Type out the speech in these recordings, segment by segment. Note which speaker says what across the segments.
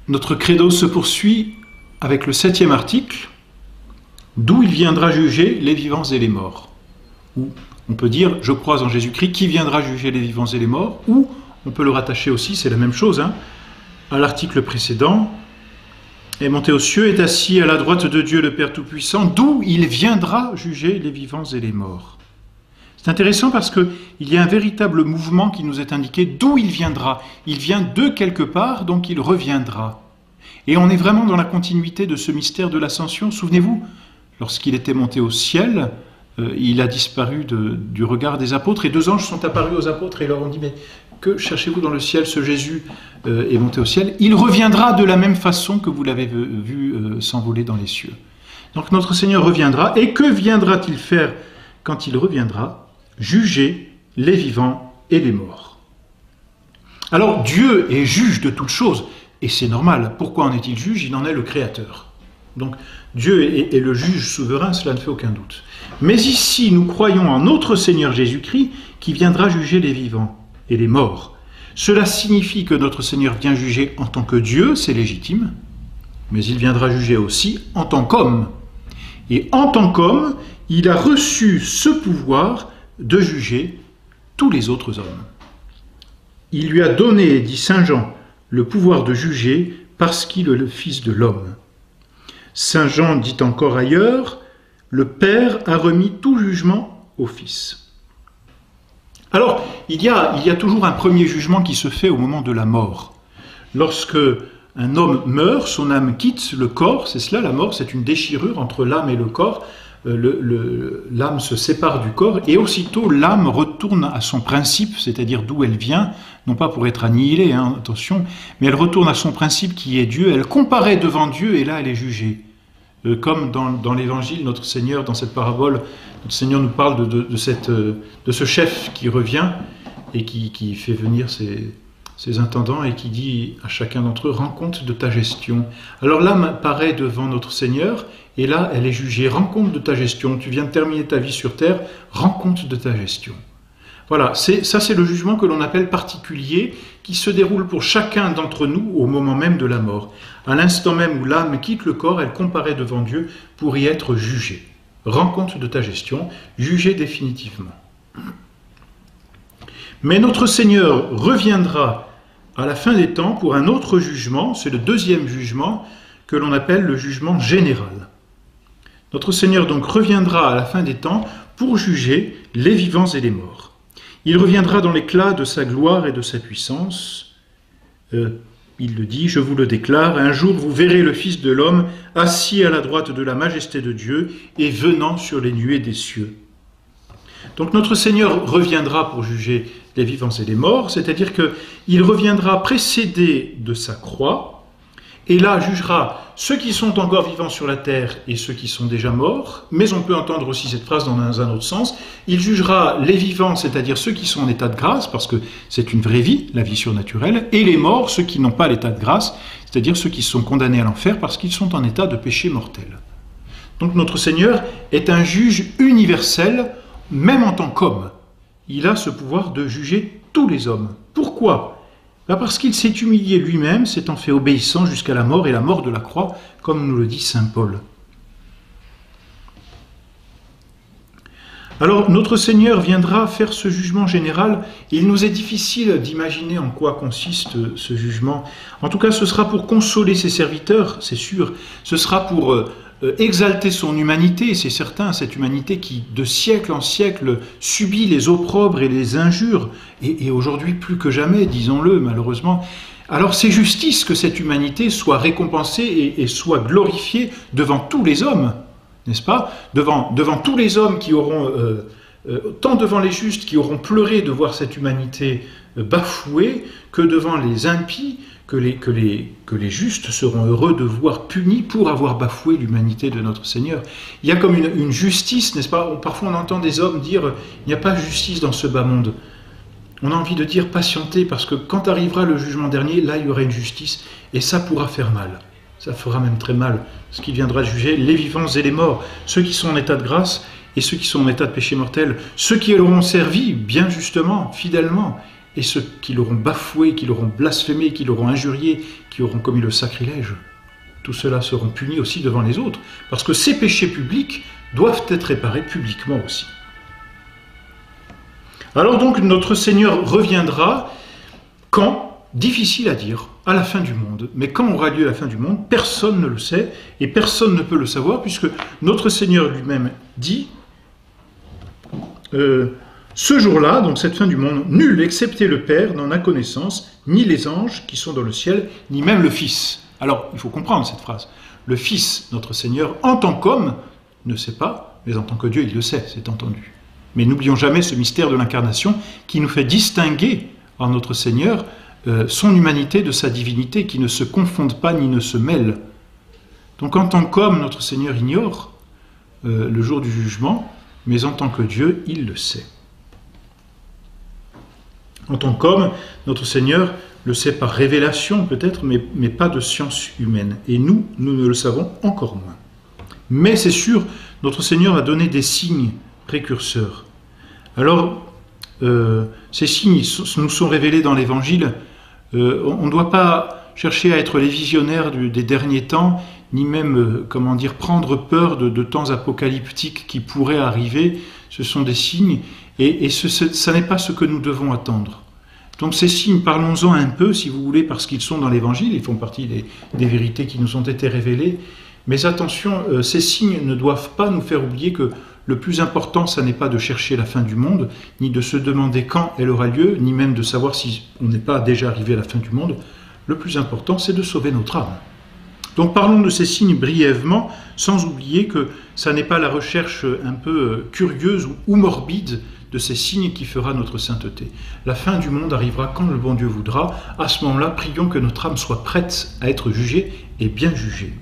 Speaker 1: Notre credo se poursuit avec le 7e article, d'où il viendra juger les vivants et les morts. Ou on peut dire, je crois en Jésus-Christ, qui viendra juger les vivants et les morts, ou on peut le rattacher aussi, c'est la même chose, à l'article précédent, est monté aux cieux, est assis à la droite de Dieu le Père Tout-Puissant, d'où il viendra juger les vivants et les morts. C'est intéressant parce qu'il y a un véritable mouvement qui nous est indiqué d'où il viendra. Il vient de quelque part, donc il reviendra. Et on est vraiment dans la continuité de ce mystère de l'ascension. Souvenez-vous, lorsqu'il était monté au ciel, il a disparu du regard des apôtres et 2 anges sont apparus aux apôtres et leur ont dit « Mais que cherchez-vous dans le ciel? Ce Jésus est monté au ciel. Il reviendra de la même façon que vous l'avez vu s'envoler dans les cieux. » Donc notre Seigneur reviendra. Et que viendra-t-il faire quand il reviendra? Juger les vivants et les morts. Alors Dieu est juge de toutes choses, et c'est normal. Pourquoi en est-il juge? Il en est le créateur. Donc Dieu est le juge souverain, cela ne fait aucun doute. Mais ici, nous croyons en notre Seigneur Jésus-Christ qui viendra juger les vivants et les morts. Cela signifie que notre Seigneur vient juger en tant que Dieu, c'est légitime, mais il viendra juger aussi en tant qu'homme. Et en tant qu'homme, il a reçu ce pouvoir de juger tous les autres hommes. Il lui a donné, dit saint Jean, le pouvoir de juger parce qu'il est le Fils de l'homme. Saint Jean dit encore ailleurs, le Père a remis tout jugement au Fils. Alors, il y a toujours un premier jugement qui se fait au moment de la mort. Lorsque un homme meurt, son âme quitte le corps, c'est cela la mort, c'est une déchirure entre l'âme et le corps. L'âme se sépare du corps et aussitôt l'âme retourne à son principe, c'est-à-dire d'où elle vient, non pas pour être annihilée, attention, mais elle retourne à son principe qui est Dieu, elle comparaît devant Dieu et là elle est jugée. Comme dans l'Évangile, notre Seigneur, dans cette parabole, notre Seigneur nous parle de ce chef qui revient et qui fait venir ses intendants et qui dit à chacun d'entre eux, rends compte de ta gestion. Alors l'âme paraît devant notre Seigneur et là elle est jugée, rends compte de ta gestion, tu viens de terminer ta vie sur terre, rends compte de ta gestion. Voilà, ça c'est le jugement que l'on appelle particulier, qui se déroule pour chacun d'entre nous au moment même de la mort. À l'instant même où l'âme quitte le corps, elle comparaît devant Dieu pour y être jugée. Rends compte de ta gestion, jugée définitivement. Mais notre Seigneur reviendra à la fin des temps pour un autre jugement, c'est le 2e jugement que l'on appelle le jugement général. Notre Seigneur donc reviendra à la fin des temps pour juger les vivants et les morts. Il reviendra dans l'éclat de sa gloire et de sa puissance. Il le dit, je vous le déclare, un jour vous verrez le Fils de l'homme assis à la droite de la majesté de Dieu et venant sur les nuées des cieux. Donc notre Seigneur reviendra pour juger les vivants et les morts, c'est-à-dire qu'il reviendra précédé de sa croix, et là jugera ceux qui sont encore vivants sur la terre et ceux qui sont déjà morts, mais on peut entendre aussi cette phrase dans un autre sens, il jugera les vivants, c'est-à-dire ceux qui sont en état de grâce, parce que c'est une vraie vie, la vie surnaturelle, et les morts, ceux qui n'ont pas l'état de grâce, c'est-à-dire ceux qui sont condamnés à l'enfer parce qu'ils sont en état de péché mortel. Donc notre Seigneur est un juge universel, même en tant qu'homme. Il a ce pouvoir de juger tous les hommes. Pourquoi ? Parce qu'il s'est humilié lui-même, s'étant fait obéissant jusqu'à la mort et la mort de la croix, comme nous le dit saint Paul. Alors notre Seigneur viendra faire ce jugement général. Il nous est difficile d'imaginer en quoi consiste ce jugement. En tout cas, ce sera pour consoler ses serviteurs, c'est sûr. Ce sera pour exalter son humanité, c'est certain, cette humanité qui, de siècle en siècle, subit les opprobres et les injures, et aujourd'hui plus que jamais, disons-le, malheureusement. Alors c'est justice que cette humanité soit récompensée et soit glorifiée devant tous les hommes, n'est-ce pas? Devant tous les hommes qui auront, tant devant les justes qui auront pleuré de voir cette humanité bafouée, que devant les impies, que les justes seront heureux de voir punis pour avoir bafoué l'humanité de notre Seigneur. Il y a comme une justice, n'est-ce pas? Parfois on entend des hommes dire « il n'y a pas de justice dans ce bas monde ». On a envie de dire patientez, parce que quand arrivera le jugement dernier, là il y aura une justice, et ça pourra faire mal. Ça fera même très mal, ce qui viendra juger les vivants et les morts, ceux qui sont en état de grâce et ceux qui sont en état de péché mortel, ceux qui l'auront servi bien justement, fidèlement, et ceux qui l'auront bafoué, qui l'auront blasphémé, qui l'auront injurié, qui auront commis le sacrilège. Tout cela seront punis aussi devant les autres, parce que ces péchés publics doivent être réparés publiquement aussi. Alors donc notre Seigneur reviendra quand? Difficile à dire, à la fin du monde. Mais quand aura lieu la fin du monde, personne ne le sait, et personne ne peut le savoir, puisque notre Seigneur lui-même dit ce jour-là, donc cette fin du monde, nul, excepté le Père, n'en a connaissance, ni les anges qui sont dans le ciel, ni même le Fils. Alors, il faut comprendre cette phrase. Le Fils, notre Seigneur, en tant qu'homme, ne sait pas, mais en tant que Dieu, il le sait, c'est entendu. Mais n'oublions jamais ce mystère de l'incarnation qui nous fait distinguer en notre Seigneur son humanité de sa divinité, qui ne se confondent pas ni ne se mêlent. Donc en tant qu'homme, notre Seigneur ignore le jour du jugement, mais en tant que Dieu, il le sait. En tant qu'homme, notre Seigneur le sait par révélation peut-être, mais pas de science humaine. Et nous ne le savons encore moins. Mais c'est sûr, notre Seigneur a donné des signes précurseurs. Alors, ces signes nous sont révélés dans l'Évangile. On ne doit pas chercher à être les visionnaires des derniers temps, ni même, prendre peur de temps apocalyptiques qui pourraient arriver. Ce sont des signes, et ça n'est pas ce que nous devons attendre. Donc ces signes, parlons-en un peu, si vous voulez, parce qu'ils sont dans l'Évangile, ils font partie des vérités qui nous ont été révélées. Mais attention, ces signes ne doivent pas nous faire oublier que le plus important, ça n'est pas de chercher la fin du monde, ni de se demander quand elle aura lieu, ni même de savoir si on n'est pas déjà arrivé à la fin du monde. Le plus important, c'est de sauver notre âme. Donc parlons de ces signes brièvement, sans oublier que ça n'est pas la recherche un peu curieuse ou morbide de ces signes qui fera notre sainteté. La fin du monde arrivera quand le bon Dieu voudra. À ce moment-là, prions que notre âme soit prête à être jugée et bien jugée.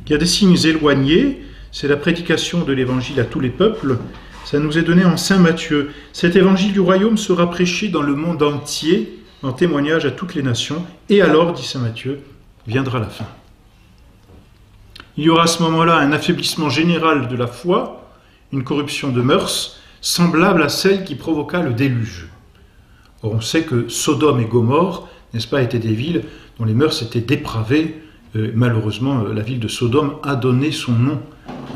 Speaker 1: Il y a des signes éloignés, c'est la prédication de l'évangile à tous les peuples. Ça nous est donné en Saint Matthieu. Cet évangile du royaume sera prêché dans le monde entier, en témoignage à toutes les nations. Et alors, dit Saint Matthieu, viendra la fin. Il y aura à ce moment-là un affaiblissement général de la foi, une corruption de mœurs, semblable à celle qui provoqua le déluge. Or, on sait que Sodome et Gomorrhe, n'est-ce pas, étaient des villes dont les mœurs étaient dépravées. Malheureusement, la ville de Sodome a donné son nom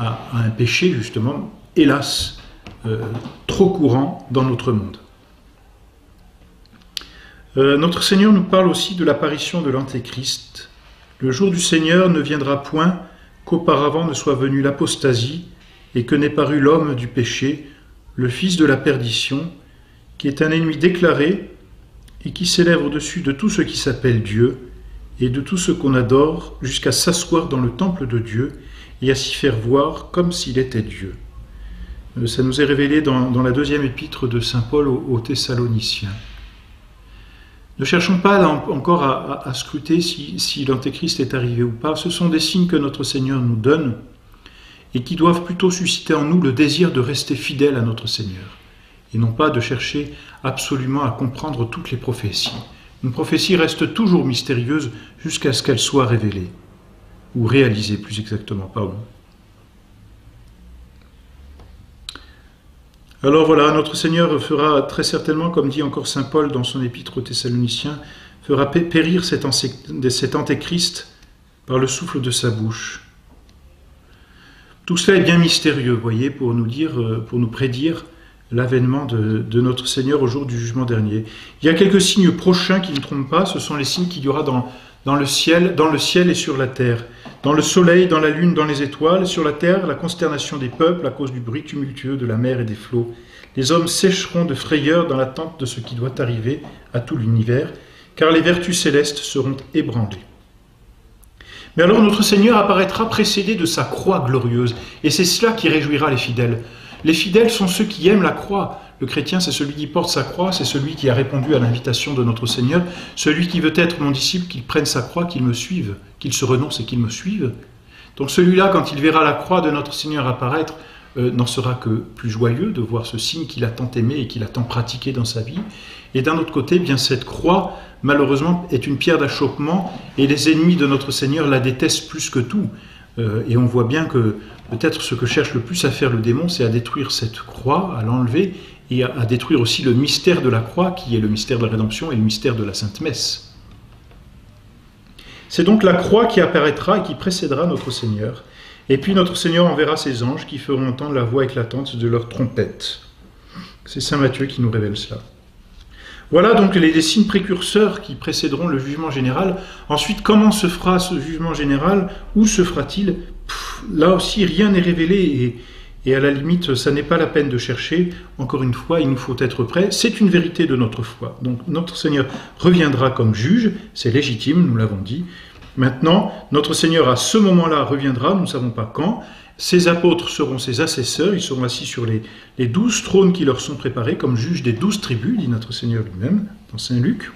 Speaker 1: à un péché, justement, hélas, trop courant dans notre monde. Notre Seigneur nous parle aussi de l'apparition de l'Antéchrist. Le jour du Seigneur ne viendra point qu'auparavant ne soit venue l'apostasie et que n'ait paru l'homme du péché, le fils de la perdition, qui est un ennemi déclaré et qui s'élève au-dessus de tout ce qui s'appelle Dieu et de tout ce qu'on adore, jusqu'à s'asseoir dans le temple de Dieu et à s'y faire voir comme s'il était Dieu. Ça nous est révélé dans la deuxième épître de saint Paul aux Thessaloniciens. Ne cherchons pas là encore à scruter si l'Antéchrist est arrivé ou pas. Ce sont des signes que notre Seigneur nous donne et qui doivent plutôt susciter en nous le désir de rester fidèles à notre Seigneur et non pas de chercher absolument à comprendre toutes les prophéties. Une prophétie reste toujours mystérieuse jusqu'à ce qu'elle soit révélée, ou réalisée plus exactement, pardon. Alors voilà, notre Seigneur fera très certainement, comme dit encore saint Paul dans son épître aux Thessaloniciens, fera périr cet Antéchrist par le souffle de sa bouche. Tout cela est bien mystérieux, voyez, pour nous prédire l'avènement de notre Seigneur au jour du jugement dernier. Il y a quelques signes prochains qui ne trompent pas, ce sont les signes qu'il y aura dans le ciel et sur la terre. Dans le soleil, dans la lune, dans les étoiles, sur la terre, la consternation des peuples à cause du bruit tumultueux de la mer et des flots. Les hommes sécheront de frayeur dans l'attente de ce qui doit arriver à tout l'univers, car les vertus célestes seront ébranlées. Mais alors notre Seigneur apparaîtra précédé de sa croix glorieuse, et c'est cela qui réjouira les fidèles. Les fidèles sont ceux qui aiment la croix. Le chrétien, c'est celui qui porte sa croix, c'est celui qui a répondu à l'invitation de notre Seigneur, celui qui veut être mon disciple, qu'il prenne sa croix, qu'il me suive, qu'il se renonce et qu'il me suive. Donc celui-là, quand il verra la croix de notre Seigneur apparaître, n'en sera que plus joyeux de voir ce signe qu'il a tant aimé et qu'il a tant pratiqué dans sa vie. Et d'un autre côté, bien cette croix, malheureusement, est une pierre d'achoppement et les ennemis de notre Seigneur la détestent plus que tout. Et on voit bien que peut-être ce que cherche le plus à faire le démon, c'est à détruire cette croix, à l'enlever et à détruire aussi le mystère de la croix, qui est le mystère de la rédemption et le mystère de la Sainte Messe. C'est donc la croix qui apparaîtra et qui précédera notre Seigneur. Et puis notre Seigneur enverra ses anges qui feront entendre la voix éclatante de leur trompette. C'est saint Matthieu qui nous révèle cela. Voilà donc les signes précurseurs qui précéderont le jugement général. Ensuite, comment se fera ce jugement général? Où se fera-t-il? Là aussi, rien n'est révélé et à la limite, ça n'est pas la peine de chercher. Encore une fois, il nous faut être prêts. C'est une vérité de notre foi. Donc notre Seigneur reviendra comme juge, c'est légitime, nous l'avons dit. Maintenant, notre Seigneur à ce moment-là reviendra, nous ne savons pas quand. Ses apôtres seront ses assesseurs, ils seront assis sur les 12 trônes qui leur sont préparés comme juges des 12 tribus, dit notre Seigneur lui-même, dans Saint Luc.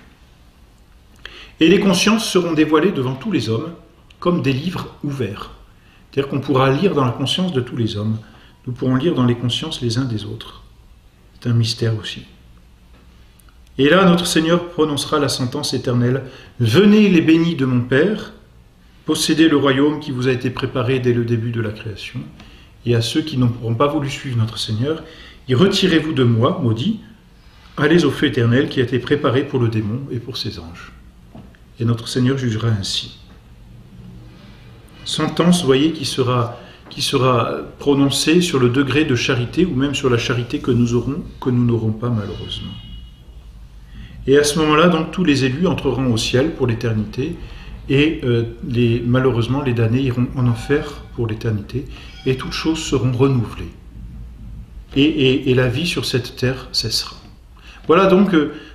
Speaker 1: Et les consciences seront dévoilées devant tous les hommes, comme des livres ouverts. C'est-à-dire qu'on pourra lire dans la conscience de tous les hommes. Nous pourrons lire dans les consciences les uns des autres. C'est un mystère aussi. Et là, notre Seigneur prononcera la sentence éternelle. « Venez les bénis de mon Père, possédez le royaume qui vous a été préparé dès le début de la création. Et à ceux qui n'auront pas voulu suivre notre Seigneur, y retirez-vous de moi, maudit, allez au feu éternel qui a été préparé pour le démon et pour ses anges. » Et notre Seigneur jugera ainsi. Sentence, vous voyez, qui sera prononcée sur le degré de charité ou même sur la charité que nous aurons, que nous n'aurons pas malheureusement. Et à ce moment-là, donc, tous les élus entreront au ciel pour l'éternité et malheureusement, les damnés iront en enfer pour l'éternité et toutes choses seront renouvelées. Et la vie sur cette terre cessera. Voilà donc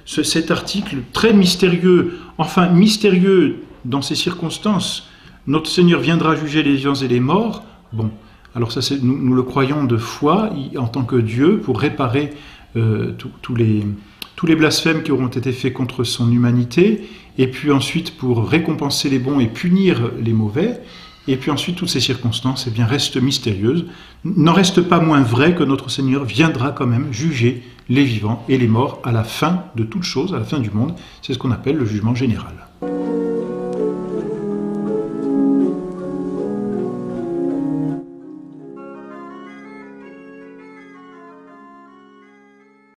Speaker 1: cet article très mystérieux, enfin mystérieux dans ces circonstances. Notre Seigneur viendra juger les vivants et les morts. Bon, alors ça, nous le croyons de foi en tant que Dieu pour réparer tous les blasphèmes qui auront été faits contre son humanité, et puis ensuite pour récompenser les bons et punir les mauvais, et puis ensuite toutes ces circonstances restent mystérieuses, n'en reste pas moins vrai que notre Seigneur viendra quand même juger les vivants et les morts à la fin de toute chose, à la fin du monde. C'est ce qu'on appelle le jugement général.